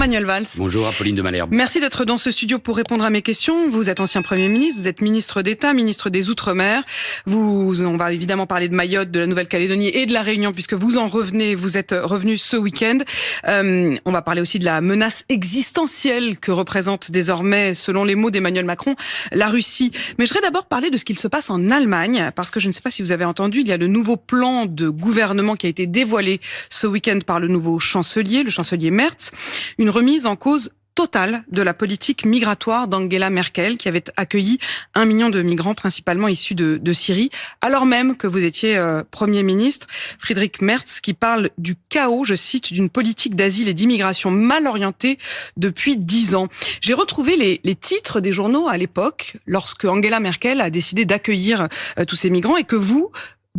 Manuel Valls. Bonjour Apolline de Malherbe. Merci d'être dans ce studio pour répondre à mes questions. Vous êtes ancien Premier ministre, vous êtes ministre d'État, ministre des Outre-mer. On va évidemment parler de Mayotte, de la Nouvelle-Calédonie et de la Réunion puisque vous en revenez, vous êtes revenu ce week-end. On va parler aussi de la menace existentielle que représente désormais, selon les mots d'Emmanuel Macron, la Russie. Mais je voudrais d'abord parler de ce qu'il se passe en Allemagne parce que je ne sais pas si vous avez entendu, il y a le nouveau plan de gouvernement qui a été dévoilé ce week-end par le nouveau chancelier, le chancelier Merz. Une remise en cause totale de la politique migratoire d'Angela Merkel, qui avait accueilli 1 million de migrants, principalement issus de Syrie, alors même que vous étiez Premier ministre. Friedrich Merz, qui parle du chaos, je cite, d'une politique d'asile et d'immigration mal orientée depuis 10 ans. J'ai retrouvé les titres des journaux à l'époque, lorsque Angela Merkel a décidé d'accueillir tous ces migrants, et que vous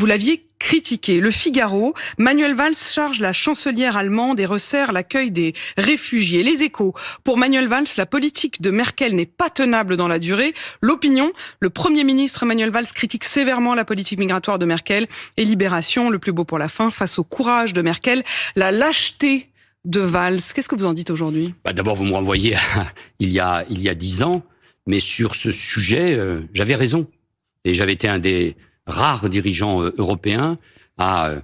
l'aviez critiqué. Le Figaro, Manuel Valls charge la chancelière allemande et resserre l'accueil des réfugiés. Les Échos, pour Manuel Valls, la politique de Merkel n'est pas tenable dans la durée. L'Opinion, le Premier ministre Manuel Valls critique sévèrement la politique migratoire de Merkel. Et Libération, le plus beau pour la fin, face au courage de Merkel, la lâcheté de Valls. Qu'est-ce que vous en dites aujourd'hui ? D'abord, vous me renvoyez à il y a 10 ans, mais sur ce sujet, j'avais raison. Et j'avais été un des rares dirigeants européens à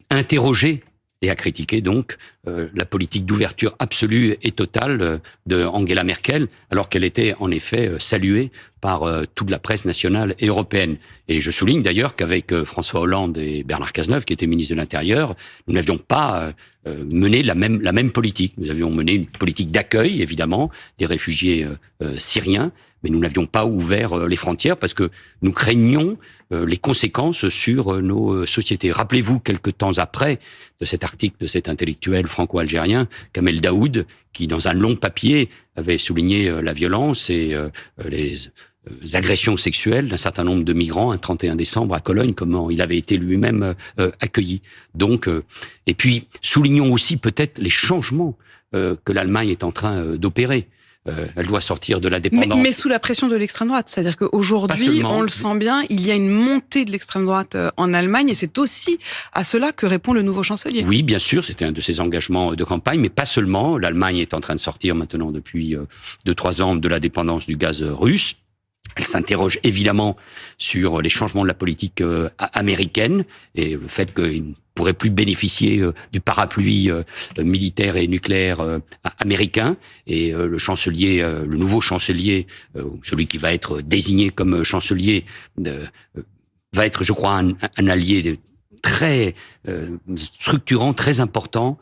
interroger et à critiquer donc la politique d'ouverture absolue et totale de Angela Merkel, alors qu'elle était en effet saluée par toute la presse nationale et européenne. Et je souligne d'ailleurs qu'avec François Hollande et Bernard Cazeneuve, qui étaient ministres de l'Intérieur, nous n'avions pas mené la même politique. Nous avions mené une politique d'accueil, évidemment, des réfugiés syriens, mais nous n'avions pas ouvert les frontières parce que nous craignions les conséquences sur nos sociétés. Rappelez-vous, quelque temps après, de cet article de cet intellectuel franco-algérien, Kamel Daoud, qui, dans un long papier, avait souligné la violence et les agressions sexuelles d'un certain nombre de migrants un 31 décembre à Cologne, comment il avait été lui-même accueilli. Donc, et puis, soulignons aussi peut-être les changements que l'Allemagne est en train d'opérer. Elle doit sortir de la dépendance. Mais sous la pression de l'extrême droite. C'est-à-dire qu'aujourd'hui, on le sent bien, il y a une montée de l'extrême droite en Allemagne et c'est aussi à cela que répond le nouveau chancelier. Oui, bien sûr, c'était un de ses engagements de campagne, mais pas seulement. L'Allemagne est en train de sortir maintenant depuis 2-3 ans de la dépendance du gaz russe. Elle s'interroge évidemment sur les changements de la politique américaine et le fait qu'il ne pourrait plus bénéficier du parapluie militaire et nucléaire américain. Et le chancelier, le nouveau chancelier, celui qui va être désigné comme chancelier, va être, je crois, un allié très structurant, très important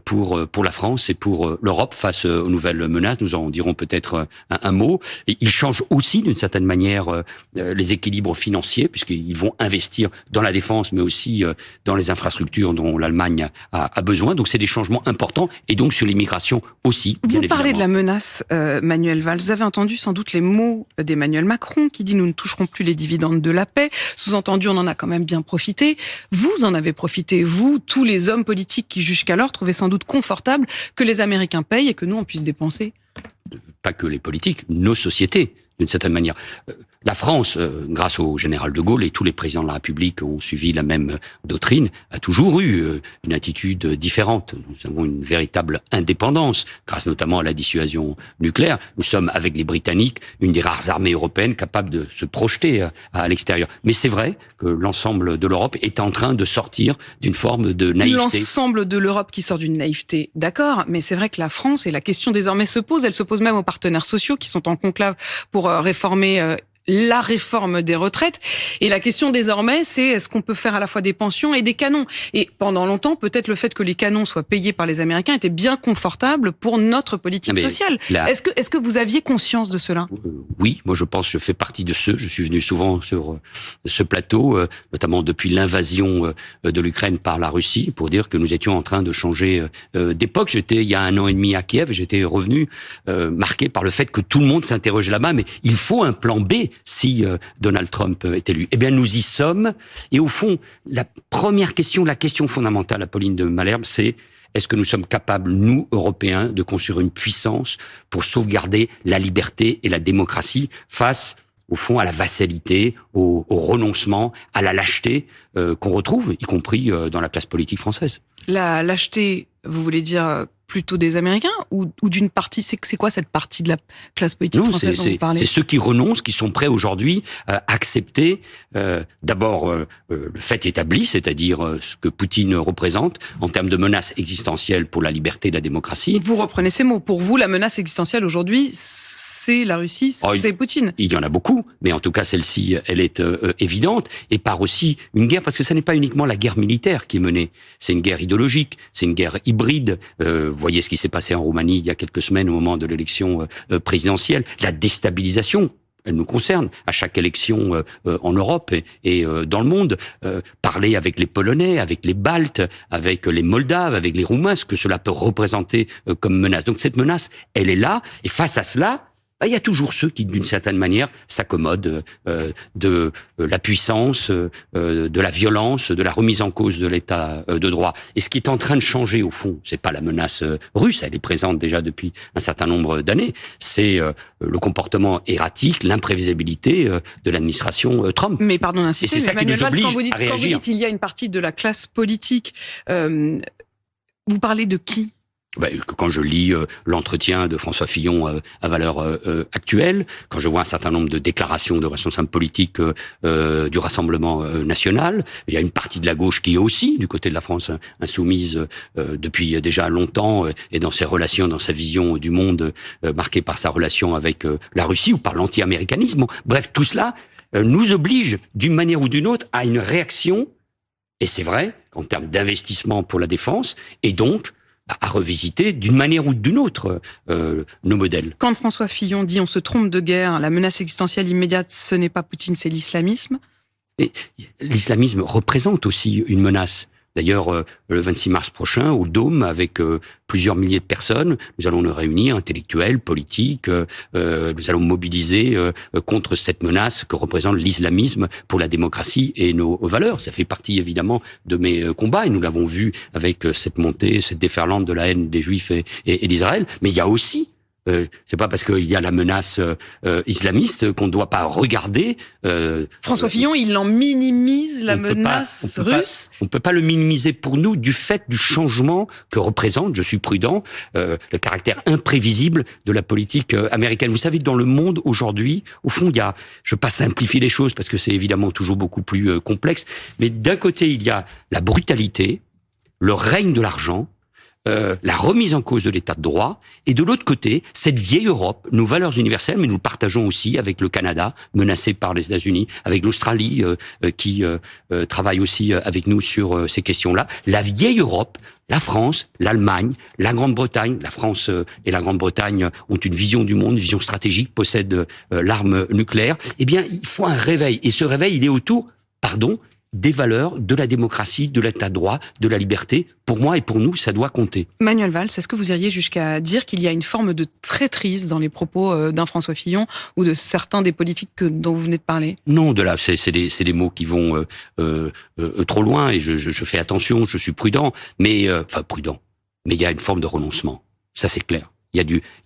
pour la France et pour l'Europe face aux nouvelles menaces. Nous en dirons peut-être un mot. Et il change aussi d'une certaine manière les équilibres financiers puisqu'ils vont investir dans la défense mais aussi dans les infrastructures dont l'Allemagne a besoin. Donc c'est des changements importants et donc sur l'immigration aussi. Vous parlez de la menace, Manuel Valls. Vous avez entendu sans doute les mots d'Emmanuel Macron qui dit « Nous ne toucherons plus les dividendes de la paix ». Sous-entendu, on en a quand même bien profité. Vous en avez profité, vous, tous les hommes politiques qui jusqu'alors trouvaient sans doute confortable que les Américains payent et que nous, on puisse dépenser. Pas que les politiques, nos sociétés, d'une certaine manière. La France, grâce au général de Gaulle et tous les présidents de la République ont suivi la même doctrine, a toujours eu une attitude différente. Nous avons une véritable indépendance, grâce notamment à la dissuasion nucléaire. Nous sommes, avec les Britanniques, une des rares armées européennes capables de se projeter à l'extérieur. Mais c'est vrai que l'ensemble de l'Europe est en train de sortir d'une forme de naïveté. L'ensemble de l'Europe qui sort d'une naïveté, d'accord, mais c'est vrai que la France, et la question désormais se pose, elle se pose même aux partenaires sociaux qui sont en conclave pour réformer la réforme des retraites. Et la question désormais, c'est est-ce qu'on peut faire à la fois des pensions et des canons ? Et pendant longtemps, peut-être le fait que les canons soient payés par les Américains était bien confortable pour notre politique sociale. Est-ce que vous aviez conscience de cela ? Oui, moi je pense que je fais partie de ceux. Je suis venu souvent sur ce plateau, notamment depuis l'invasion de l'Ukraine par la Russie, pour dire que nous étions en train de changer d'époque. J'étais il y a 1 an et demi à Kiev et j'étais revenu marqué par le fait que tout le monde s'interrogeait là-bas, mais il faut un plan B si Donald Trump est élu. Eh bien, nous y sommes. Et au fond, la première question, la question fondamentale, Apolline de Malherbe, c'est est-ce que nous sommes capables, nous, Européens, de construire une puissance pour sauvegarder la liberté et la démocratie face, au fond, à la vassalité, au renoncement, à la lâcheté qu'on retrouve, y compris dans la classe politique française. La lâcheté, vous voulez dire plutôt des Américains ou d'une partie, c'est quoi cette partie de la classe politique française dont vous parlez? C'est ceux qui renoncent, qui sont prêts aujourd'hui à accepter d'abord le fait établi, c'est-à-dire ce que Poutine représente en termes de menace existentielle pour la liberté et la démocratie. Vous reprenez ces mots. Pour vous, la menace existentielle aujourd'hui, c'est la Russie, c'est Poutine. Il y en a beaucoup, mais en tout cas celle-ci, elle est évidente, et par aussi une guerre, parce que ce n'est pas uniquement la guerre militaire qui est menée, c'est une guerre idéologique, c'est une guerre hybride. Vous voyez ce qui s'est passé en Roumanie il y a quelques semaines au moment de l'élection présidentielle, la déstabilisation. Elle nous concerne à chaque élection en Europe et dans le monde. Parler avec les Polonais, avec les Baltes, avec les Moldaves, avec les Roumains, ce que cela peut représenter comme menace. Donc cette menace, elle est là, et face à cela, il y a toujours ceux qui, d'une certaine manière, s'accommodent de la puissance, de la violence, de la remise en cause de l'état de droit. Et ce qui est en train de changer, au fond, c'est pas la menace russe, elle est présente déjà depuis un certain nombre d'années, c'est le comportement erratique, l'imprévisibilité de l'administration Trump. Mais pardon d'insister, mais Manuel Valls, quand vous dites il y a une partie de la classe politique, vous parlez de qui ? Quand je lis l'entretien de François Fillon à Valeurs Actuelles, quand je vois un certain nombre de déclarations de responsables politiques du Rassemblement national, il y a une partie de la gauche qui est aussi du côté de la France insoumise depuis déjà longtemps, et dans ses relations, dans sa vision du monde marquée par sa relation avec la Russie ou par l'anti-américanisme. Bref, tout cela nous oblige d'une manière ou d'une autre à une réaction, et c'est vrai, en termes d'investissement pour la défense, et donc à revisiter d'une manière ou d'une autre nos modèles. Quand François Fillon dit on se trompe de guerre, la menace existentielle immédiate, ce n'est pas Poutine, c'est l'islamisme. Et l'islamisme représente aussi une menace. D'ailleurs, le 26 mars prochain, au Dôme, avec plusieurs milliers de personnes, nous allons nous réunir, intellectuels, politiques, nous allons mobiliser contre cette menace que représente l'islamisme pour la démocratie et nos valeurs. Ça fait partie évidemment de mes combats, et nous l'avons vu avec cette montée, cette déferlante de la haine des Juifs et d'Israël. Mais il y a aussi c'est pas parce qu'il y a la menace islamiste qu'on ne doit pas regarder. François Fillon, il en minimise la menace russe. On ne peut pas le minimiser pour nous du fait du changement que représente, je suis prudent, le caractère imprévisible de la politique américaine. Vous savez, dans le monde aujourd'hui, au fond, il y a, je ne veux pas simplifier les choses parce que c'est évidemment toujours beaucoup plus complexe, mais d'un côté, il y a la brutalité, le règne de l'argent, la remise en cause de l'état de droit, et de l'autre côté, cette vieille Europe, nos valeurs universelles, mais nous le partageons aussi avec le Canada, menacé par les États-Unis, avec l'Australie, qui travaille aussi avec nous sur ces questions-là. La vieille Europe, la France, l'Allemagne, la Grande-Bretagne, la France et la Grande-Bretagne ont une vision du monde, une vision stratégique, possèdent l'arme nucléaire. Eh bien, il faut un réveil, et ce réveil, il est autour, des valeurs, de la démocratie, de l'état de droit, de la liberté. Pour moi et pour nous, ça doit compter. Manuel Valls, est-ce que vous iriez jusqu'à dire qu'il y a une forme de traîtrise dans les propos d'un François Fillon ou de certains des politiques dont vous venez de parler ? Non, de là, c'est des mots qui vont trop loin, et je fais attention, je suis prudent, mais prudent. Mais il y a une forme de renoncement, ça c'est clair. Il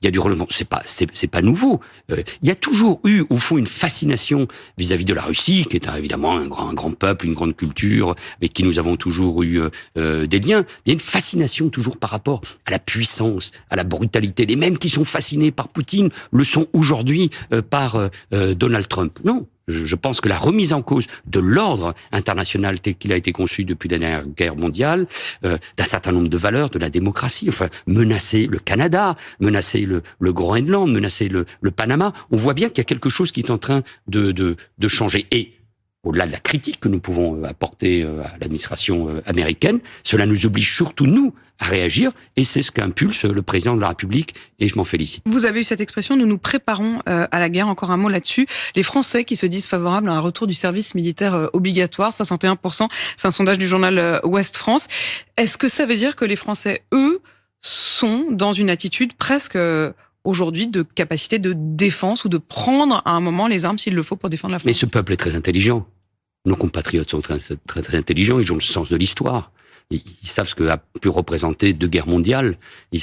y a du renoncement. C'est pas nouveau. Il y a toujours eu, au fond, une fascination vis-à-vis de la Russie, qui est évidemment un grand peuple, une grande culture, avec qui nous avons toujours eu des liens. Il y a une fascination toujours par rapport à la puissance, à la brutalité. Les mêmes qui sont fascinés par Poutine le sont aujourd'hui par Donald Trump. Non. Je pense que la remise en cause de l'ordre international tel qu'il a été conçu depuis la dernière guerre mondiale, d'un certain nombre de valeurs, de la démocratie, menacer le Canada, menacer le Groenland, menacer le Panama, on voit bien qu'il y a quelque chose qui est en train de changer. Et au-delà de la critique que nous pouvons apporter à l'administration américaine, cela nous oblige surtout, nous, à réagir, et c'est ce qu'impulse le président de la République, et je m'en félicite. Vous avez eu cette expression, nous nous préparons à la guerre, encore un mot là-dessus. Les Français qui se disent favorables à un retour du service militaire obligatoire, 61%, c'est un sondage du journal Ouest France. Est-ce que ça veut dire que les Français, eux, sont dans une attitude presque aujourd'hui de capacité de défense ou de prendre à un moment les armes s'il le faut pour défendre la France? Mais ce peuple est très intelligent. Nos compatriotes sont très intelligents, ils ont le sens de l'histoire. Ils savent ce que a pu représenter 2 guerres mondiales. Ils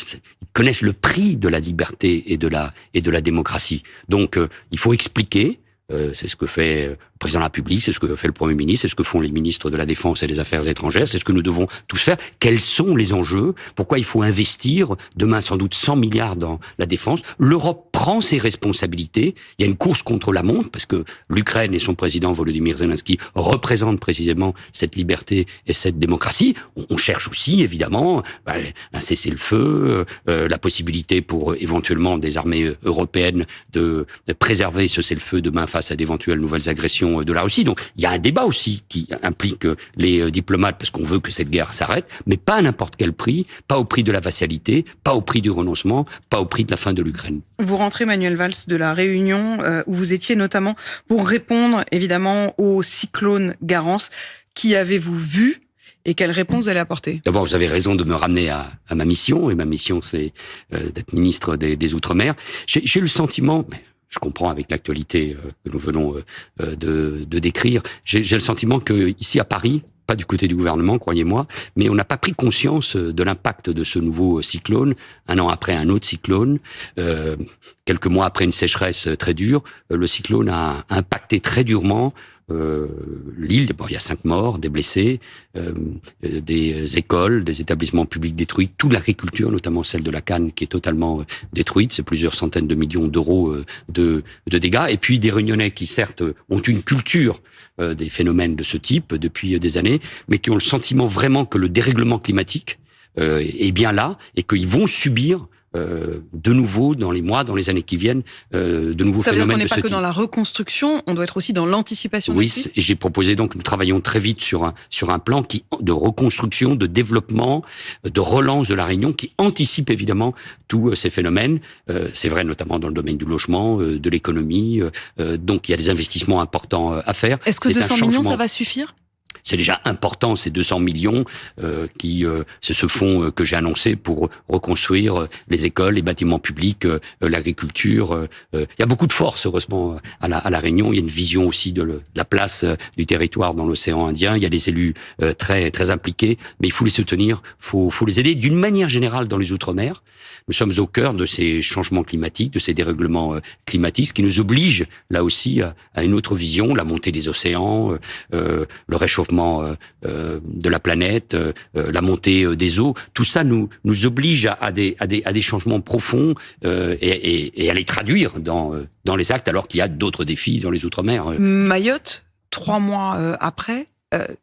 connaissent le prix de la liberté et de la démocratie. Donc, il faut expliquer. C'est ce que fait le président de la République, c'est ce que fait le Premier ministre, c'est ce que font les ministres de la Défense et des Affaires étrangères, c'est ce que nous devons tous faire. Quels sont les enjeux? Pourquoi il faut investir demain sans doute 100 milliards dans la défense? L'Europe prend ses responsabilités. Il y a une course contre la montre parce que l'Ukraine et son président Volodymyr Zelensky représentent précisément cette liberté et cette démocratie. On cherche aussi, évidemment, un cessez-le-feu, la possibilité pour éventuellement des armées européennes de préserver ce cessez-le-feu demain face à d'éventuelles nouvelles agressions de la Russie. Donc, il y a un débat aussi qui implique les diplomates parce qu'on veut que cette guerre s'arrête, mais pas à n'importe quel prix, pas au prix de la vassalité, pas au prix du renoncement, pas au prix de la fin de l'Ukraine. Vous rentrez, Manuel Valls, de la Réunion où vous étiez notamment pour répondre évidemment au cyclone Garance. Qui avez-vous vu et quelle réponse vous allez apporter? D'abord, vous avez raison de me ramener à ma mission, et ma mission, c'est d'être ministre des Outre-mer. J'ai le sentiment, je comprends avec l'actualité que nous venons de décrire, j'ai le sentiment que ici à Paris, pas du côté du gouvernement, croyez-moi, mais on n'a pas pris conscience de l'impact de ce nouveau cyclone, un an après un autre cyclone, quelques mois après une sécheresse très dure, le cyclone a impacté très durement l'île. D'abord, il y a 5 morts, des blessés, des écoles, des établissements publics détruits, toute l'agriculture, notamment celle de la canne, qui est totalement détruite. C'est plusieurs centaines de millions d'euros de dégâts. Et puis des Réunionnais qui, certes, ont une culture des phénomènes de ce type depuis des années, mais qui ont le sentiment vraiment que le dérèglement climatique est bien là et qu'ils vont subir de nouveau, dans les mois, dans les années qui viennent, de nouveaux phénomènes de ce type. Ça veut dire qu'on n'est pas que dans la reconstruction, on doit être aussi dans l'anticipation. Oui, et j'ai proposé donc, nous travaillons très vite sur un plan de reconstruction, de développement, de relance de la Réunion, qui anticipe évidemment tous ces phénomènes. C'est vrai notamment dans le domaine du logement, de l'économie. Donc il y a des investissements importants à faire. Est-ce que 200 millions, ça va suffire ? C'est déjà important, ces 200 millions c'est ce fonds que j'ai annoncé pour reconstruire les écoles, les bâtiments publics, l'agriculture. Il y a beaucoup de force, heureusement, à la Réunion. Il y a une vision aussi de la place du territoire dans l'océan Indien. Il y a des élus très très impliqués, mais il faut les soutenir, faut les aider. D'une manière générale, dans les Outre-mer, nous sommes au cœur de ces changements climatiques, de ces dérèglements climatiques, ce qui nous oblige, là aussi, à une autre vision, la montée des océans, le réchauffement de la planète, la montée des eaux, tout ça nous oblige à des changements profonds et à les traduire dans les actes, alors qu'il y a d'autres défis dans les Outre-mer. Mayotte, 3 mois après,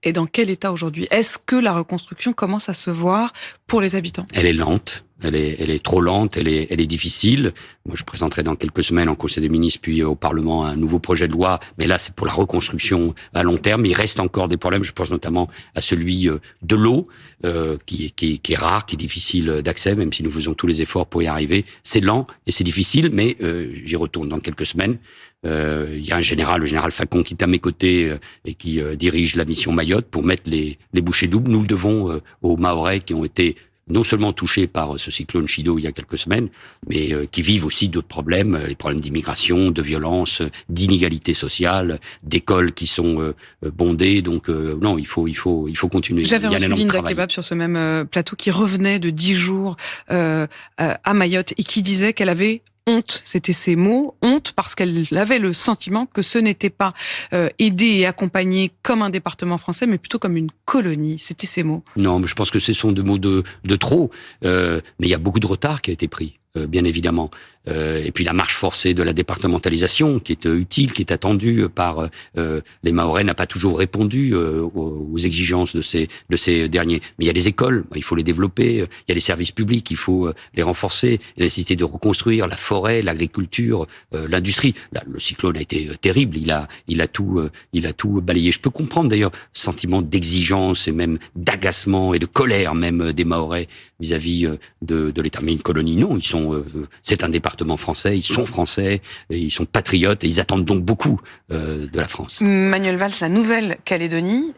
est dans quel état aujourd'hui? Est-ce que la reconstruction commence à se voir pour les habitants? Elle est lente. Elle est trop lente, elle est difficile. Moi, je présenterai dans quelques semaines en Conseil des ministres puis au Parlement un nouveau projet de loi. Mais là, c'est pour la reconstruction à long terme. Il reste encore des problèmes. Je pense notamment à celui de l'eau, qui est rare, qui est difficile d'accès, même si nous faisons tous les efforts pour y arriver. C'est lent et c'est difficile, mais j'y retourne dans quelques semaines. Il y a le général Facon, qui est à mes côtés et qui dirige la mission Mayotte pour mettre les bouchées doubles. Nous le devons aux Mahorais qui ont été non seulement touchés par ce cyclone Chido il y a quelques semaines, mais qui vivent aussi d'autres problèmes, les problèmes d'immigration, de violence, d'inégalité sociale, d'écoles qui sont bondées. Donc non, il faut continuer. J'avais reçu Linda Kebab sur ce même plateau qui revenait de 10 jours à Mayotte et qui disait qu'elle avait honte, c'était ses mots, honte parce qu'elle avait le sentiment que ce n'était pas aidé et accompagné comme un département français, mais plutôt comme une colonie. C'était ses mots. Non, mais je pense que ce sont des mots de trop. Mais il y a beaucoup de retard qui a été pris, bien évidemment. Et puis la marche forcée de la départementalisation, qui est utile, qui est attendue par les Mahorais, n'a pas toujours répondu aux exigences de ces derniers. Mais il y a des écoles, il faut les développer. Il y a des services publics, il faut les renforcer. Il y a la nécessité de reconstruire la forêt, l'agriculture, l'industrie. Là, le cyclone a été terrible. Il a tout balayé. Je peux comprendre d'ailleurs ce sentiment d'exigence et même d'agacement et de colère même des Mahorais vis-à-vis de l'État. Mais une colonie, non. C'est un département français, ils sont français, et ils sont patriotes et ils attendent donc beaucoup de la France. Manuel Valls, la Nouvelle-Calédonie,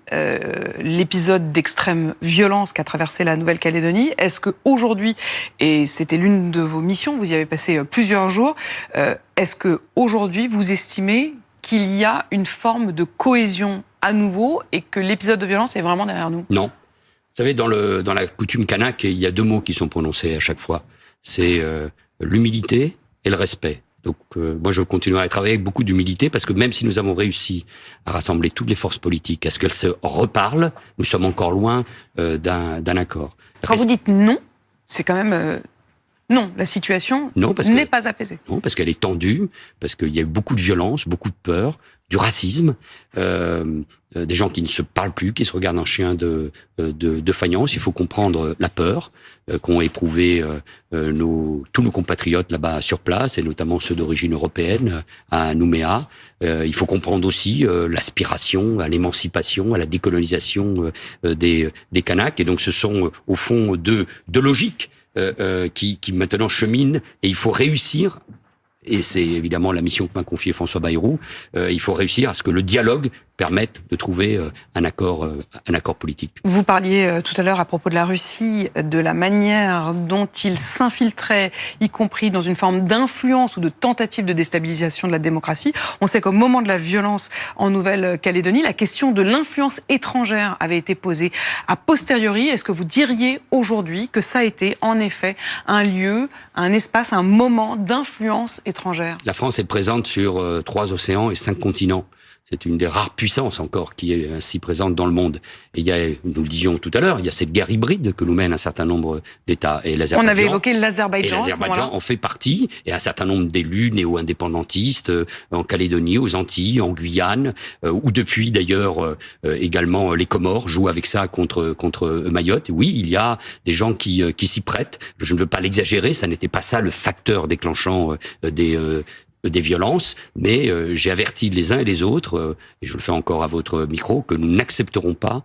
l'épisode d'extrême violence qu'a traversé la Nouvelle-Calédonie, est-ce qu'aujourd'hui, et c'était l'une de vos missions, vous y avez passé plusieurs jours, est-ce qu'aujourd'hui vous estimez qu'il y a une forme de cohésion à nouveau et que l'épisode de violence est vraiment derrière nous? Non. Vous savez, dans la coutume kanak, il y a 2 mots qui sont prononcés à chaque fois. C'est l'humilité et le respect. Donc moi, je continuerai à travailler avec beaucoup d'humilité parce que même si nous avons réussi à rassembler toutes les forces politiques, à ce qu'elles se reparlent, nous sommes encore loin d'un accord. Quand vous dites non, c'est quand même... Non, la situation n'est pas apaisée. Non, parce qu'elle est tendue, parce qu'il y a eu beaucoup de violence, beaucoup de peur, du racisme, des gens qui ne se parlent plus, qui se regardent en chien de faïence. Il faut comprendre la peur qu'ont éprouvé tous nos compatriotes là-bas sur place, et notamment ceux d'origine européenne à Nouméa. Il faut comprendre aussi l'aspiration à l'émancipation, à la décolonisation des Kanaks. Et donc ce sont au fond deux logiques qui maintenant cheminent, et il faut réussir, et c'est évidemment la mission que m'a confiée François Bayrou, il faut réussir à ce que le dialogue permette de trouver un accord politique. Vous parliez tout à l'heure à propos de la Russie, de la manière dont il s'infiltrait, y compris dans une forme d'influence ou de tentative de déstabilisation de la démocratie. On sait qu'au moment de la violence en Nouvelle-Calédonie, la question de l'influence étrangère avait été posée a posteriori. Est-ce que vous diriez aujourd'hui que ça a été en effet un lieu, un espace, un moment d'influence étrangère? La France est présente sur 3 océans et 5 continents. C'est une des rares puissances encore qui est ainsi présente dans le monde. Et il y a, nous le disions tout à l'heure, il y a cette guerre hybride que nous mène un certain nombre d'États. Et l'Azerbaïdjan, on avait évoqué l'Azerbaïdjan. Et l'Azerbaïdjan en fait partie. Et un certain nombre d'élus néo-indépendantistes en Calédonie, aux Antilles, en Guyane, ou depuis d'ailleurs également les Comores jouent avec ça contre Mayotte. Et oui, il y a des gens qui s'y prêtent. Je ne veux pas l'exagérer, ça n'était pas ça le facteur déclenchant des violences, mais j'ai averti les uns et les autres, et je le fais encore à votre micro, que nous n'accepterons pas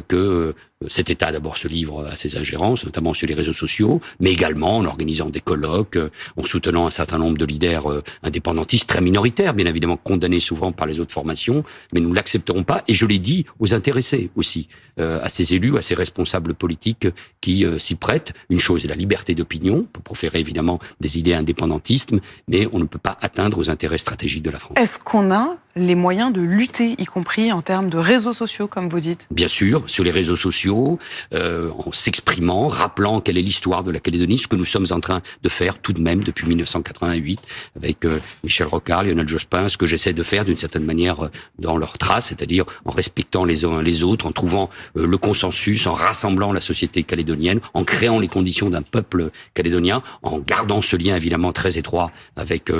que cet État d'abord se livre à ses ingérences, notamment sur les réseaux sociaux, mais également en organisant des colloques, en soutenant un certain nombre de leaders indépendantistes très minoritaires, bien évidemment condamnés souvent par les autres formations, mais nous ne l'accepterons pas, et je l'ai dit aux intéressés aussi, à ces élus, à ces responsables politiques qui s'y prêtent. Une chose est la liberté d'opinion, pour proférer évidemment des idées indépendantistes, mais on ne peut pas atteindre aux intérêts stratégiques de la France. Est-ce qu'on a les moyens de lutter, y compris en termes de réseaux sociaux, comme vous dites? Bien sûr, sur les réseaux sociaux, en s'exprimant, rappelant quelle est l'histoire de la Calédonie, ce que nous sommes en train de faire tout de même depuis 1988, avec Michel Rocard, Lionel Jospin, ce que j'essaie de faire d'une certaine manière dans leurs traces, c'est-à-dire en respectant les uns les autres, en trouvant le consensus, en rassemblant la société calédonienne, en créant les conditions d'un peuple calédonien, en gardant ce lien évidemment très étroit avec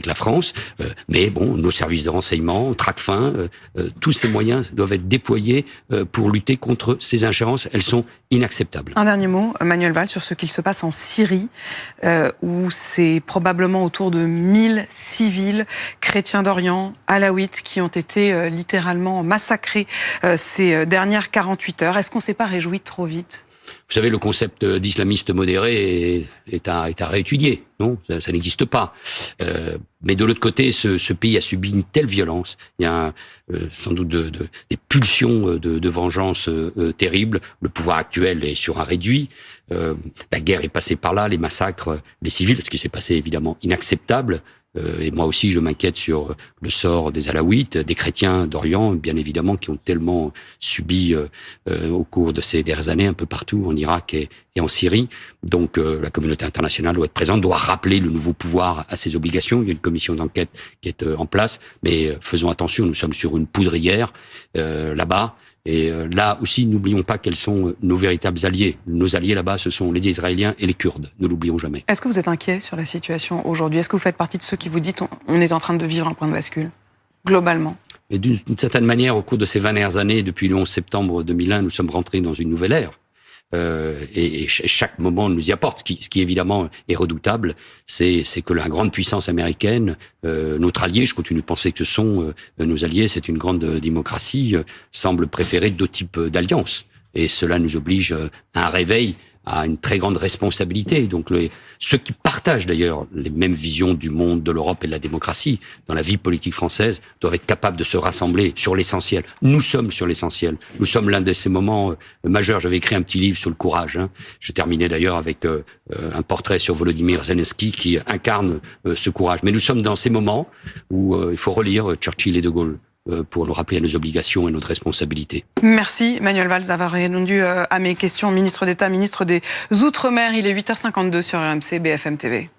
la France. Mais bon, nos services de renseignement, Tracfin, tous ces moyens doivent être déployés pour lutter contre ces ingérences. Elles sont inacceptables. Un dernier mot, Manuel Valls, sur ce qu'il se passe en Syrie, où c'est probablement autour de 1000 civils chrétiens d'Orient, alaouites, qui ont été littéralement massacrés ces dernières 48 heures. Est-ce qu'on ne s'est pas réjoui trop vite ? Vous savez, le concept d'islamiste modéré est à réétudier. Non, ça n'existe pas. Mais de l'autre côté, ce pays a subi une telle violence. Il y a sans doute des pulsions de vengeance terribles. Le pouvoir actuel est sur un réduit. La guerre est passée par là, les massacres, les civils, ce qui s'est passé évidemment inacceptable. Et moi aussi, je m'inquiète sur le sort des Alaouites, des chrétiens d'Orient, bien évidemment, qui ont tellement subi au cours de ces dernières années, un peu partout, en Irak et en Syrie. Donc la communauté internationale doit être présente, doit rappeler le nouveau pouvoir à ses obligations. Il y a une commission d'enquête qui est en place, mais faisons attention, nous sommes sur une poudrière là-bas. Et là aussi, n'oublions pas quels sont nos véritables alliés. Nos alliés là-bas, ce sont les Israéliens et les Kurdes. Ne l'oublions jamais. Est-ce que vous êtes inquiet sur la situation aujourd'hui? Est-ce que vous faites partie de ceux qui vous disent on est en train de vivre un point de bascule, globalement? Et d'une certaine manière, au cours de ces 20 dernières années, depuis le 11 septembre 2001, nous sommes rentrés dans une nouvelle ère. Et chaque moment nous y apporte. Ce qui évidemment est redoutable, c'est que la grande puissance américaine, notre allié, je continue de penser que ce sont nos alliés, c'est une grande démocratie, semble préférer d'autres types d'alliances. Et cela nous oblige à un réveil, à une très grande responsabilité. Donc ceux qui partagent d'ailleurs les mêmes visions du monde, de l'Europe et de la démocratie dans la vie politique française doivent être capables de se rassembler sur l'essentiel. Nous sommes sur l'essentiel. Nous sommes l'un de ces moments majeurs. J'avais écrit un petit livre sur le courage. Je terminais d'ailleurs avec un portrait sur Volodymyr Zelensky qui incarne ce courage. Mais nous sommes dans ces moments où il faut relire Churchill et De Gaulle pour nous rappeler à nos obligations et notre responsabilité. Merci Manuel Valls d'avoir répondu à mes questions. Ministre d'État, ministre des Outre-mer, il est 8h52 sur RMC BFM TV.